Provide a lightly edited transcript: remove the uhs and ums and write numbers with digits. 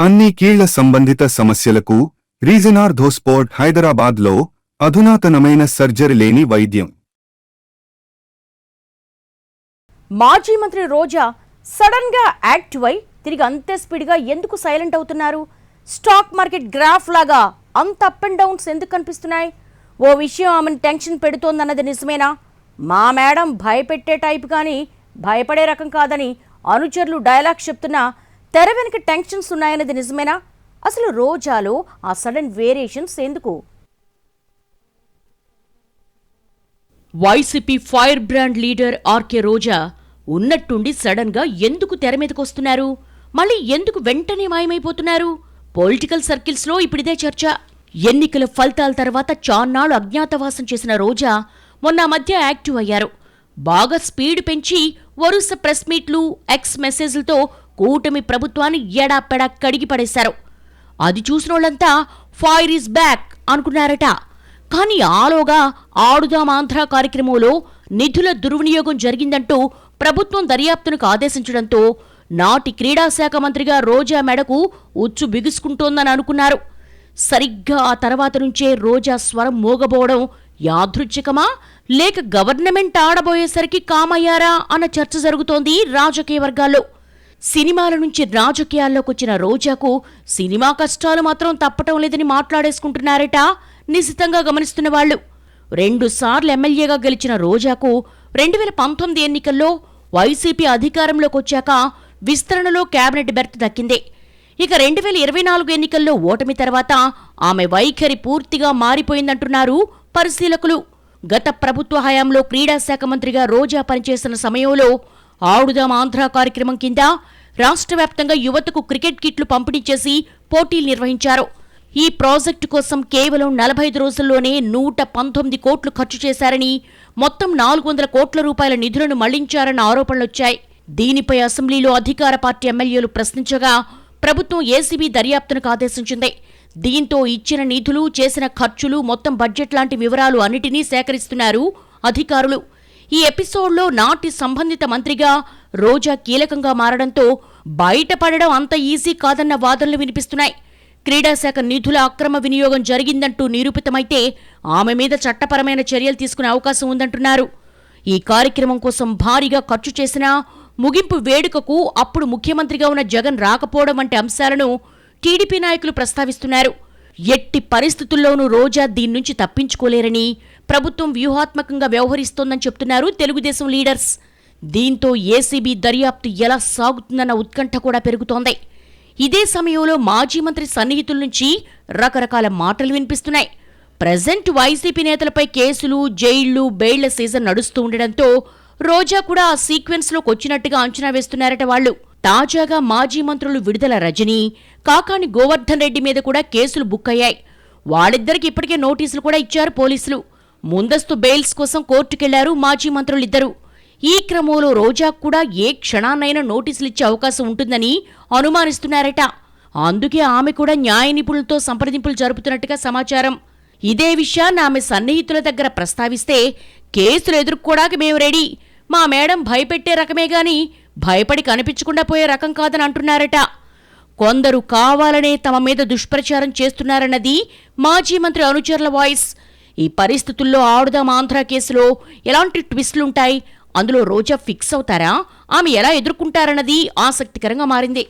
అన్ని కీళ్ల సంబంధిత సమస్యలకు రీజనార్థోస్పోర్ట్ హైదరాబాద్లో అధునాతనమైన సర్జరీ లేని వైద్యం. మాజీ మంత్రి రోజా సడన్ గా యాక్టివ్ అయి తిరిగి అంతే స్పీడ్గా ఎందుకు సైలెంట్ అవుతున్నారు? స్టాక్ మార్కెట్ గ్రాఫ్ లాగా అంత అప్ అండ్ డౌన్స్ ఎందుకు కనిపిస్తున్నాయి? ఓ విషయం ఆమెను టెన్షన్ పెడుతోందన్నది నిజమేనా? మా మేడం భయపెట్టే టైప్ కానీ భయపడే రకం కాదని అనుచరులు డైలాగ్స్ చెప్తున్నా తెర వెనుక టెన్షన్స్ ఉన్నాయన్నది నిజమేనా? అసలు రోజాలో ఆ సడన్ వేరియేషన్స్ ఎందుకు? YCP fire brand leader RK Roja ఉన్నట్టుండి సడన్ గా ఎందుకు తెర మీదకొస్తున్నారు? మళ్ళీ ఎందుకు వెంటనే మాయమైపోతున్నారు? పొలిటికల్ సర్కిల్స్ లో ఇప్పుడిదే చర్చ. ఎన్నికల ఫలితాల తర్వాత చాన్నాళ్లు అజ్ఞాతవాసం చేసిన రోజా మొన్న మధ్య యాక్టివ్ అయ్యారు. బాగా స్పీడ్ పెంచి వరుస ప్రెస్ మీట్లు, ఎక్స్ మెసేజ్లతో కూటమి ప్రభుత్వాన్ని ఎడాపెడా కడిగి పడేశారు. అది చూసినోళ్లంతా ఫైర్ ఈజ్ బ్యాక్ అనుకున్నారట. కానీ ఆలోగా ఆడుదాం ఆంధ్ర కార్యక్రమంలో నిధుల దుర్వినియోగం జరిగిందంటూ ప్రభుత్వం దర్యాప్తునకు ఆదేశించడంతో నాటి క్రీడాశాఖ మంత్రిగా రోజా మెడకు ఉచ్చు బిగుసుకుంటోందని అనుకున్నారు. సరిగ్గా ఆ తర్వాత నుంచే రోజా స్వరం మోగబోవడం యాదృచ్ఛికమా లేక గవర్నమెంట్ ఆడబోయేసరికి కామయ్యారా అన్న చర్చ జరుగుతోంది రాజకీయ వర్గాల్లో. సినిమాల నుంచి రాజకీయాల్లోకొచ్చిన రోజాకు సినిమా కష్టాలు మాత్రం తప్పటం లేదని మాట్లాడేసుకుంటున్నారట నిశితంగా గమనిస్తున్న వాళ్లు. 2 సార్లు ఎమ్మెల్యేగా గెలిచిన రోజాకు 2019 ఎన్నికల్లో వైసీపీ అధికారంలోకి వచ్చాక విస్తరణలో కేబినెట్ బెర్త్ దక్కింది. ఇక 2024 ఎన్నికల్లో ఓటమి తర్వాత ఆమె వైఖరి పూర్తిగా మారిపోయిందంటున్నారు పరిశీలకులు. గత ప్రభుత్వ హయాంలో క్రీడాశాఖ మంత్రిగా రోజా పనిచేసిన సమయంలో ఆడుదాం ఆంధ్ర కార్యక్రమం కింద రాష్ట్ర వ్యాప్తంగా యువతకు క్రికెట్ కిట్లు పంపిణీ చేసి పోటీలు నిర్వహించారు. ఈ ప్రాజెక్టు కోసం కేవలం 45 రోజుల్లోనే 119 కోట్లు ఖర్చు చేశారని, మొత్తం 400 కోట్ల రూపాయల నిధులను మళ్లించారన్న ఆరోపణలొచ్చాయి. దీనిపై అసెంబ్లీలో అధికార పార్టీ ఎమ్మెల్యేలు ప్రశ్నించగా ప్రభుత్వం ఏసీబీ దర్యాప్తునకు ఆదేశించింది. దీంతో ఇచ్చిన నిధులు, చేసిన ఖర్చులు, మొత్తం బడ్జెట్ లాంటి వివరాలు అన్నిటినీ సేకరిస్తున్నారు అధికారులు. ఈ ఎపిసోడ్లో నాటి సంబంధిత మంత్రిగా రోజా కీలకంగా మారడంతో బయటపడడం అంత ఈజీ కాదన్న వాదనలు వినిపిస్తున్నాయి. క్రీడాశాఖ నిధుల అక్రమ వినియోగం జరిగిందంటూ నిరూపితమైతే ఆమె మీద చట్టపరమైన చర్యలు తీసుకునే అవకాశం ఉందంటున్నారు. ఈ కార్యక్రమం కోసం భారీగా ఖర్చు చేసినా ముగింపు వేడుకకు అప్పుడు ముఖ్యమంత్రిగా ఉన్న జగన్ రాకపోవడం వంటి అంశాలను టీడీపీ నాయకులు ప్రస్తావిస్తున్నారు. ఎట్టి పరిస్థితుల్లోనూ రోజా దీని నుంచి తప్పించుకోలేరని, ప్రభుత్వం వ్యూహాత్మకంగా వ్యవహరిస్తోందని చెప్తున్నారు తెలుగుదేశం లీడర్స్. దీంతో ఏసీబీ దర్యాప్తు ఎలా సాగుతుందన్న ఉత్కంఠ కూడా పెరుగుతోంది. ఇదే సమయంలో మాజీ మంత్రి సన్నిహితుల నుంచి రకరకాల మాటలు వినిపిస్తున్నాయి. ప్రెజెంట్ వైసీపీ నేతలపై కేసులు, జైళ్లు, బెయిళ్ల సీజన్ నడుస్తూ ఉండడంతో రోజా కూడా ఆ సీక్వెన్స్లోకి వచ్చినట్టుగా అంచనా వేస్తున్నారట వాళ్లు. తాజాగా మాజీ మంత్రులు విడుదల రజనీ, కాకాని గోవర్ధన్ రెడ్డి మీద కూడా కేసులు బుక్ అయ్యాయి. వాళ్ళిద్దరికి ఇప్పటికే నోటీసులు కూడా ఇచ్చారు పోలీసులు. ముందస్తు బెయిల్స్ కోసం కోర్టుకెళ్లారు మాజీ మంత్రులిద్దరూ. ఈ క్రమంలో రోజా కూడా ఏ క్షణాన్నైనా నోటీసులిచ్చే అవకాశం ఉంటుందని అనుమానిస్తున్నారట. అందుకే ఆమె కూడా న్యాయ నిపుణులతో సంప్రదింపులు జరుపుతున్నట్టుగా సమాచారం. ఇదే విషయాన్ని ఆమె సన్నిహితుల దగ్గర ప్రస్తావిస్తే కేసులు ఎదుర్కోడానికి మేము రెడీ, మా మేడం భయపెట్టే రకమే గాని భయపడి కనిపించకుండా పోయే రకం కాదని అంటున్నారట. కొందరు కావాలనే తమ మీద దుష్ప్రచారం చేస్తున్నారన్నది మాజీ మంత్రి అనుచరుల వాయిస్. ఈ పరిస్థితుల్లో ఆడుదాం ఆంధ్ర కేసులో ఎలాంటి ట్విస్టులుంటాయి? అందులో రోజా ఫిక్స్ అవుతారా? ఆమె ఎలా ఎదుర్కొంటారన్నది ఆసక్తికరంగా మారింది.